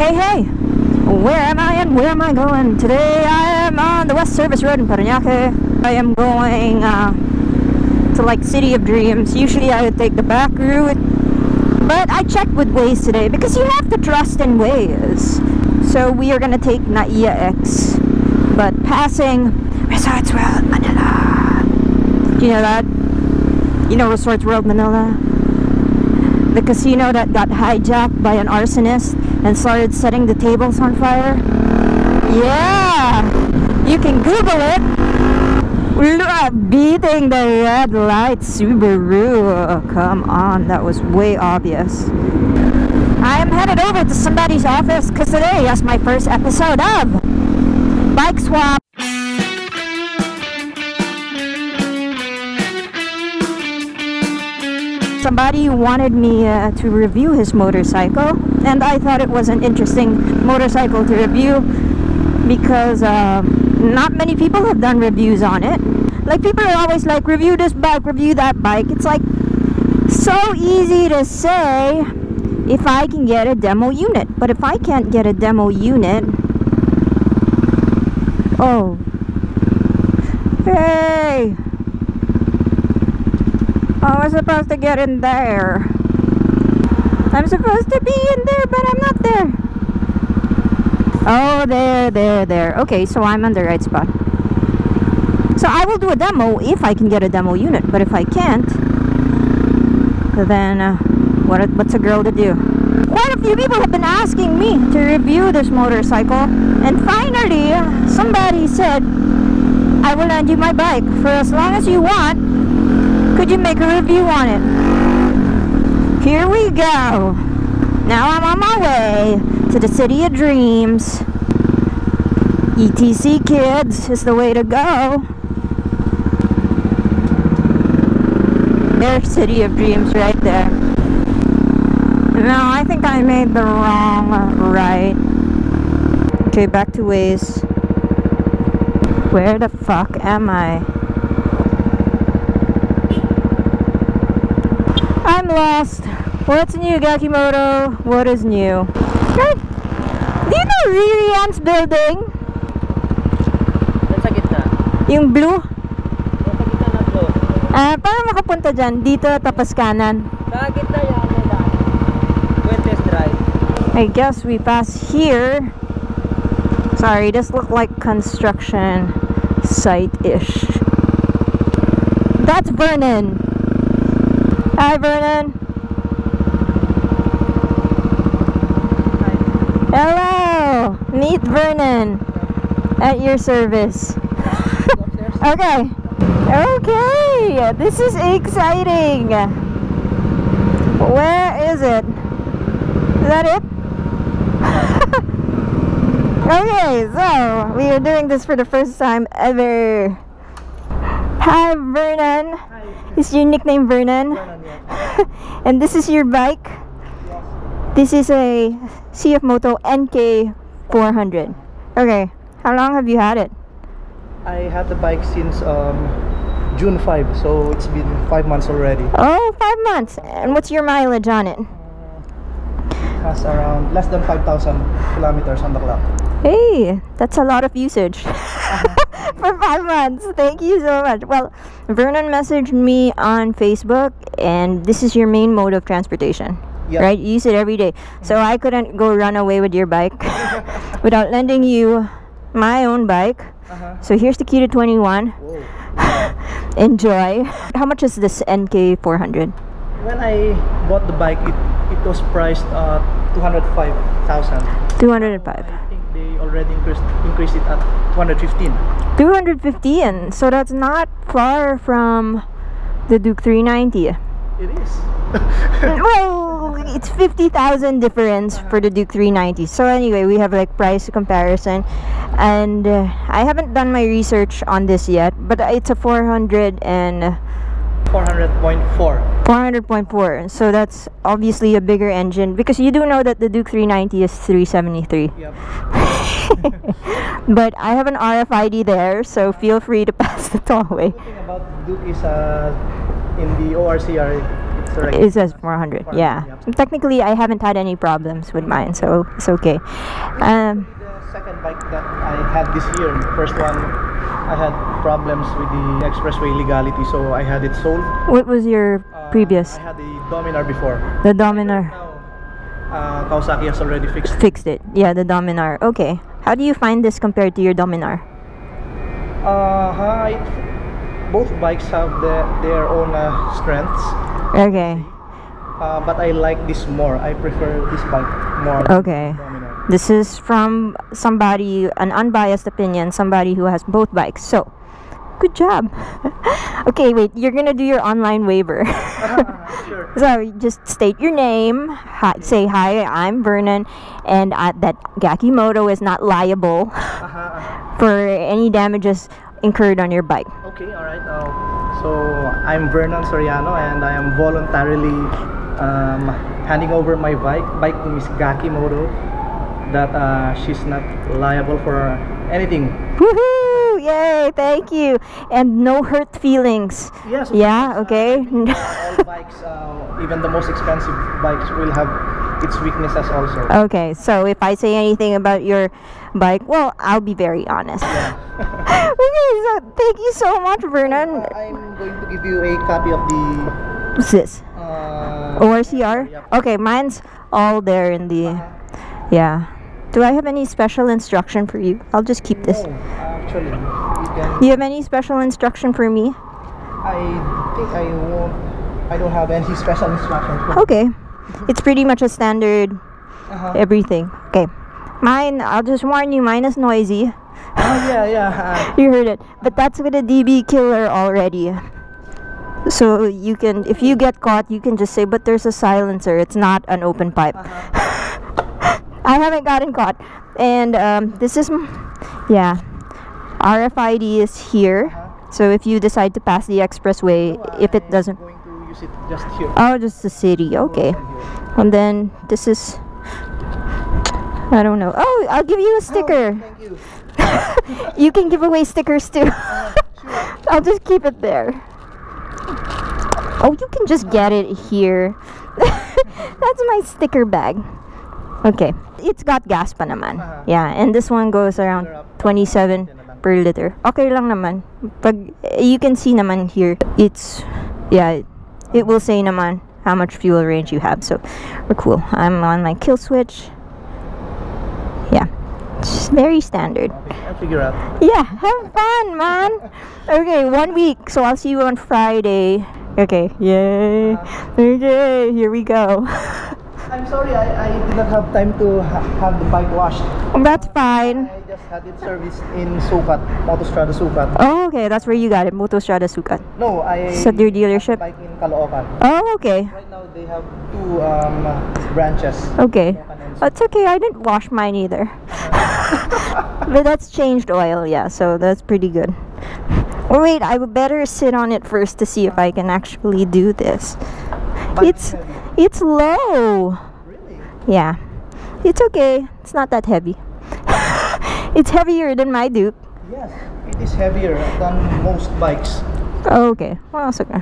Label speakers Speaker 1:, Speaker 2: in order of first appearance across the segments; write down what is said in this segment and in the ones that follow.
Speaker 1: Hey, where am I and where am I going? Today I am on the West Service Road in Parañaque. I am going to like City of Dreams. Usually I would take the back route, but I checked with Waze today because you have to trust in Waze. So we are gonna take Naiya X, but passing Resorts World Manila. Do you know that? You know Resorts World Manila? The casino that got hijacked by an arsonist and started setting the tables on fire? Yeah! You can Google it! Look at beating the red light Subaru. Come on, that was way obvious. I am headed over to somebody's office because today is my first episode of Bike Swap. Somebody wanted me to review his motorcycle, and I thought it was an interesting motorcycle to review because not many people have done reviews on it. Like, people are always like, review this bike, review that bike. It's like so easy to say if I can get a demo unit, but if I can't get a demo unit, oh, hey, I was supposed to get in there. I'm supposed to be in there, but I'm not there. Oh, there. Okay, so I'm on the right spot. So I will do a demo if I can get a demo unit, but if I can't, then what's a girl to do? Quite a few people have been asking me to review this motorcycle, and finally somebody said, I will lend you my bike for as long as you want. Could you make a review on it? Here we go. Now I'm on my way to the City of Dreams. ETC kids is the way to go. There's City of Dreams right there. No, I think I made the wrong right. Okay, back to Waze. Where the fuck am I? I'm lost. What's new, Gakimoto? What is new? Do you know Ririan's building?
Speaker 2: Sa gitna.
Speaker 1: Yung blue?
Speaker 2: Sa gitna na blue.
Speaker 1: Paano makapunta dyan? Dito, tapos kanan?
Speaker 2: Sa gitna yan. Test drive.
Speaker 1: I guess we pass here. Sorry, this looked like construction site-ish. That's Vernon. Hi, Vernon. Hello. Meet Vernon at your service. Okay. Okay. This is exciting. Where is it? Is that it? Okay, so we are doing this for the first time ever. Hi, Vernon.
Speaker 2: Hi.
Speaker 1: Is your nickname Vernon?
Speaker 2: Vernon, yeah.
Speaker 1: And this is your bike?
Speaker 2: Yes.
Speaker 1: This is a CFMoto NK 400. Okay, how long have you had it?
Speaker 2: I had the bike since June 5, so it's been 5 months already.
Speaker 1: Oh, 5 months. And what's your mileage on it?
Speaker 2: Has around less than 5,000 kilometers on the clock.
Speaker 1: Hey, that's a lot of usage. For 5 months. Thank you so much. Well, Vernon messaged me on Facebook, and this is your main mode of transportation.
Speaker 2: Yep. Right?
Speaker 1: You use it every day. So I couldn't go run away with your bike without lending you my own bike. So here's the key to 21.
Speaker 2: Whoa.
Speaker 1: Enjoy. How much is this NK 400?
Speaker 2: When I bought the bike, it was priced 205,000.
Speaker 1: 205.
Speaker 2: I think they already increased it at 215.
Speaker 1: 215. So that's not far from the Duke 390.
Speaker 2: It is.
Speaker 1: Well, it's 50,000 difference for the Duke 390. So anyway, we have like price comparison, and I haven't done my research on this yet, but it's a 400.4. 400.4. So that's obviously a bigger engine, because you do know that the Duke 390 is 373.
Speaker 2: Yep.
Speaker 1: But I have an RFID there, so feel free to pass the tollway.
Speaker 2: The thing about Duke is in the ORCR, it's the
Speaker 1: It says 400. Yeah. Technically, I haven't had any problems with mine, so it's okay.
Speaker 2: The second bike that I had this year, the first one, I had problems with the expressway legality, so I had it sold.
Speaker 1: What was your previous?
Speaker 2: I had the Dominar before.
Speaker 1: The Dominar.
Speaker 2: Now, Kawasaki has already fixed
Speaker 1: it. Yeah, the Dominar. Okay. How do you find this compared to your Dominar?
Speaker 2: Both bikes have their own strengths.
Speaker 1: Okay.
Speaker 2: But I like this more. I prefer this bike more.
Speaker 1: Okay. This is from somebody, an unbiased opinion, somebody who has both bikes. So, good job. Okay, wait. You're gonna do your online waiver.
Speaker 2: Sure.
Speaker 1: So just state your name. Say hi. I'm Vernon, and that Gakimoto is not liable for any damages incurred on your bike.
Speaker 2: Okay, all right. So I'm Vernon Soriano, and I am voluntarily handing over my bike to Miss Gakimoto, that she's not liable for anything.
Speaker 1: Woohoo! Yay! Thank you. And no hurt feelings.
Speaker 2: Yes.
Speaker 1: Yeah. Okay.
Speaker 2: All bikes, even the most expensive bikes, will have its weaknesses also.
Speaker 1: Okay. So if I say anything about your bike, well, I'll be very honest.
Speaker 2: Yeah.
Speaker 1: Okay. So thank you so much, Vernon.
Speaker 2: I'm going to give you a copy of the.
Speaker 1: What's this? ORCR?
Speaker 2: Yep.
Speaker 1: Okay, mine's all there in the. Yeah. Do I have any special instruction for you? I'll just keep this.
Speaker 2: No, actually, you can.
Speaker 1: Do you have any special instruction for me?
Speaker 2: I think I won't. I don't have any special instructions.
Speaker 1: Okay. It's pretty much a standard everything. Okay. Mine, I'll just warn you, mine is noisy.
Speaker 2: Oh, yeah.
Speaker 1: You heard it. But that's with a DB killer already. So you can, if you get caught, you can just say, but there's a silencer. It's not an open pipe. I haven't gotten caught. And this is, yeah, RFID is here. So if you decide to pass the expressway, if it doesn't.
Speaker 2: I'm going to use it just here.
Speaker 1: Oh, just the city. Okay. And then this is, I don't know. Oh, I'll give you a sticker.
Speaker 2: Oh, thank you.
Speaker 1: You can give away stickers too.
Speaker 2: Sure.
Speaker 1: I'll just keep it there. Oh, you can just get it here. That's my sticker bag. Okay. It's got gas pa naman. Yeah, and this one goes around 27 per liter. Okay lang naman. Pag, you can see naman here, it's, yeah, it will say naman how much fuel range you have. So, we're cool. I'm on my kill switch. Yeah. It's very standard.
Speaker 2: Okay, I'll figure out.
Speaker 1: Yeah, have fun, man. Okay, 1 week. So, I'll see you on Friday. Okay, yay. Okay, here we go.
Speaker 2: I'm sorry, I did not have time to have the bike washed.
Speaker 1: That's fine.
Speaker 2: I just had it serviced in Sukat, Moto Sukat.
Speaker 1: Oh, okay, that's where you got it, Moto Sukat.
Speaker 2: No, I
Speaker 1: Sa your dealership?
Speaker 2: bike in Caloocan.
Speaker 1: Oh, okay.
Speaker 2: Right now they have two branches.
Speaker 1: Okay.
Speaker 2: Caloocan and
Speaker 1: It's okay, I didn't wash mine either. But that's changed oil, yeah, so that's pretty good. Oh, wait, I would better sit on it first to see if I can actually do this. It's low.
Speaker 2: Really?
Speaker 1: Yeah. It's okay. It's not that heavy. It's heavier than my Duke.
Speaker 2: Yes, it is heavier than most bikes.
Speaker 1: Oh, okay. Well, it's okay.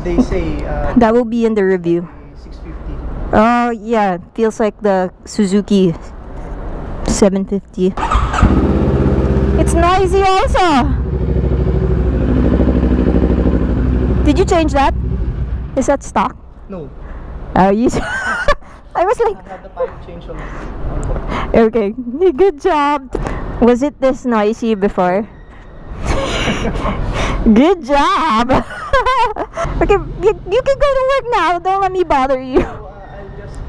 Speaker 2: They say
Speaker 1: That will be in the review.
Speaker 2: 650.
Speaker 1: Oh, yeah. Feels like the Suzuki 750. It's noisy also. Did you change that? Is that stock?
Speaker 2: No.
Speaker 1: You. I was like.
Speaker 2: I had the pipe change on.
Speaker 1: Okay. Good job. Was it this noisy before? Good job. Okay, you can go to work now. Don't let me bother you.
Speaker 2: I'll just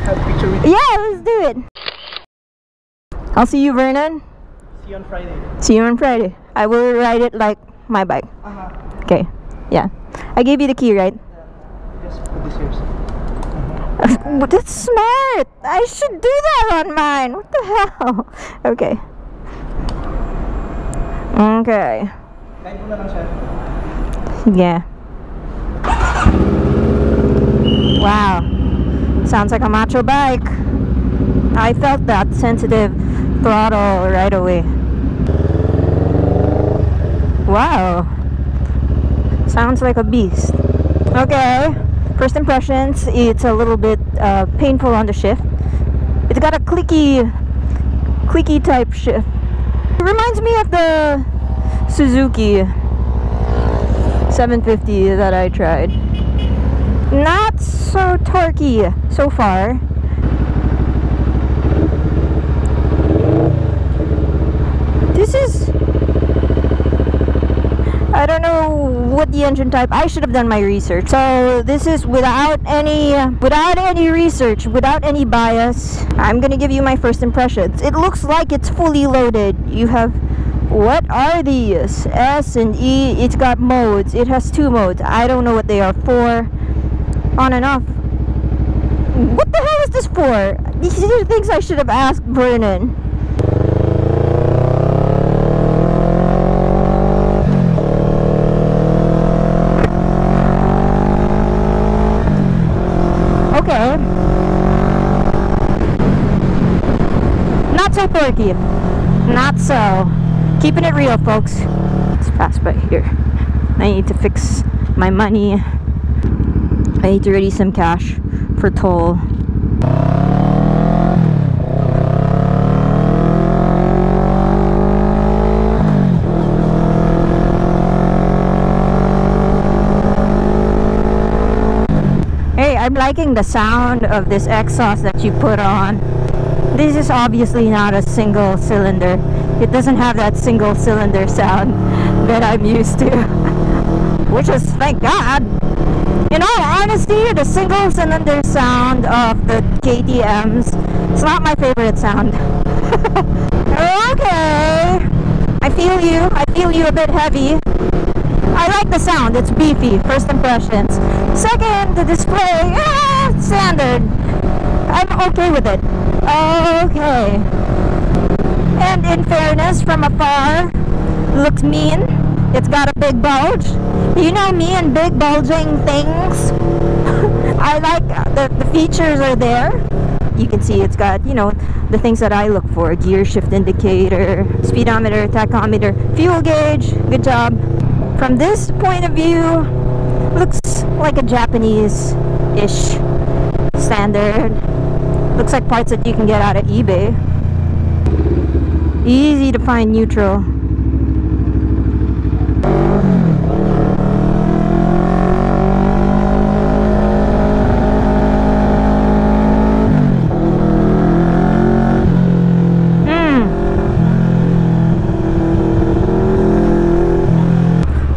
Speaker 2: have a picture with you.
Speaker 1: Yeah, let's do it. I'll see you, Vernon.
Speaker 2: See you on Friday.
Speaker 1: See you on Friday. I will ride it like my bike. Okay. Yeah. I gave you the key, right?
Speaker 2: Just put this here.
Speaker 1: But that's smart. I should do that on mine. What the hell? Okay. Okay.
Speaker 2: Kain mo na lang siya.
Speaker 1: Yeah. Wow. Sounds like a macho bike. I felt that sensitive throttle right away. Wow. Sounds like a beast. Okay. First impressions, it's a little bit painful on the shift. It's got a clicky type shift. It reminds me of the Suzuki 750 that I tried. Not so torquey so far. This is, I don't know what the engine type. I should have done my research. So this is without any research, without any bias. I'm gonna give you my first impressions. It looks like it's fully loaded. You have, what are these? S and E. It's got modes. It has 2 modes. I don't know what they are for. On and off. What the hell is this for? These are things I should have asked Vernon. Okay. Not so torquey. Not so. Keeping it real, folks. Let's pass by here. I need to fix my money. I need to ready some cash for toll. Hey, I'm liking the sound of this exhaust that you put on. This is obviously not a single cylinder. It doesn't have that single cylinder sound that I'm used to. Which is, thank God. In all honesty, the single cylinder sound of the KTMs, it's not my favorite sound. Okay. I feel you a bit heavy. I like the sound, it's beefy, first impressions. Second, the display, standard. I'm okay with it. Okay. And in fairness, from afar, looks mean. It's got a big bulge. You know me and big bulging things. I like the features are there. You can see it's got, you know, the things that I look for. Gear shift indicator, speedometer, tachometer, fuel gauge. Good job. From this point of view, looks like a Japanese-ish standard. Looks like parts that you can get out of eBay. Easy to find neutral.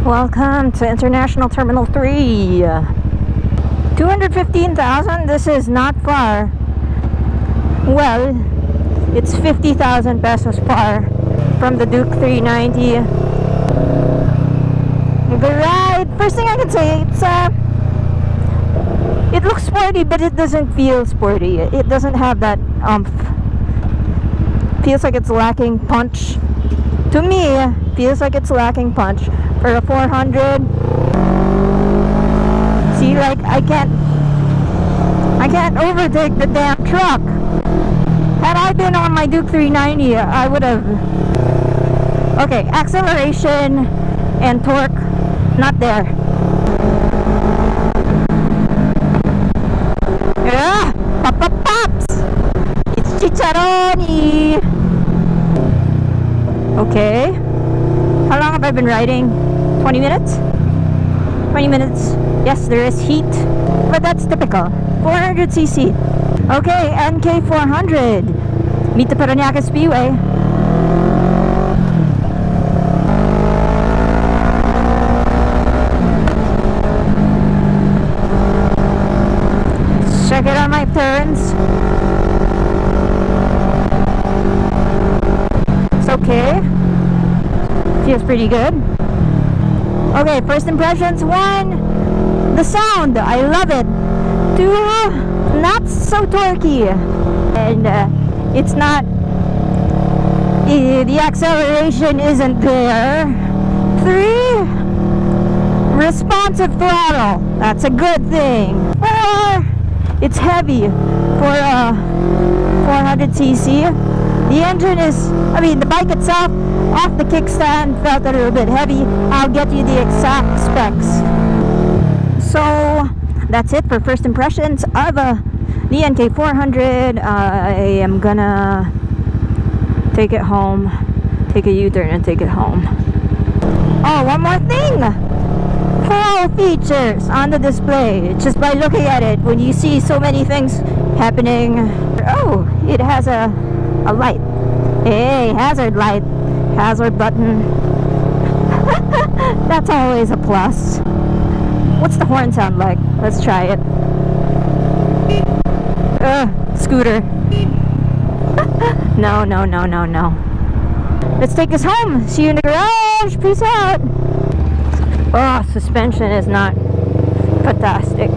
Speaker 1: Welcome to International Terminal 3. 215,000, this is not far. Well, it's 50,000 pesos far from the Duke 390. The ride, first thing I can say, it looks sporty, but it doesn't feel sporty. It doesn't have that umph. Feels like it's lacking punch. To me, feels like it's lacking punch. For a 400, see, like I can't overtake the damn truck. Had I been on my Duke 390, I would have. Okay, acceleration and torque, not there. Yeah, pops. It's chicharoni. Okay. How long have I been riding? 20 minutes? 20 minutes. Yes, there is heat, but that's typical. 400cc. Okay, NK 400. Meet the Paranaque Speedway. Check it on my turns. It's okay. Feels pretty good. Okay, first impressions. 1, the sound. I love it. 2, not so torquey. And it's not, the acceleration isn't there. 3, responsive throttle. That's a good thing. 4, it's heavy for a 400cc. The engine is, the bike itself, off the kickstand, felt a little bit heavy. I'll get you the exact specs. So, that's it for first impressions of the NK400. I am gonna take it home, take a U-turn and take it home. Oh, one more thing! Full features on the display. Just by looking at it, when you see so many things happening. Oh, it has a light. Hey, hazard light. Hazard button. That's always a plus. What's the horn sound like? Let's try it. Scooter. No. Let's take this home. See you in the garage. Peace out. Oh, suspension is not fantastic.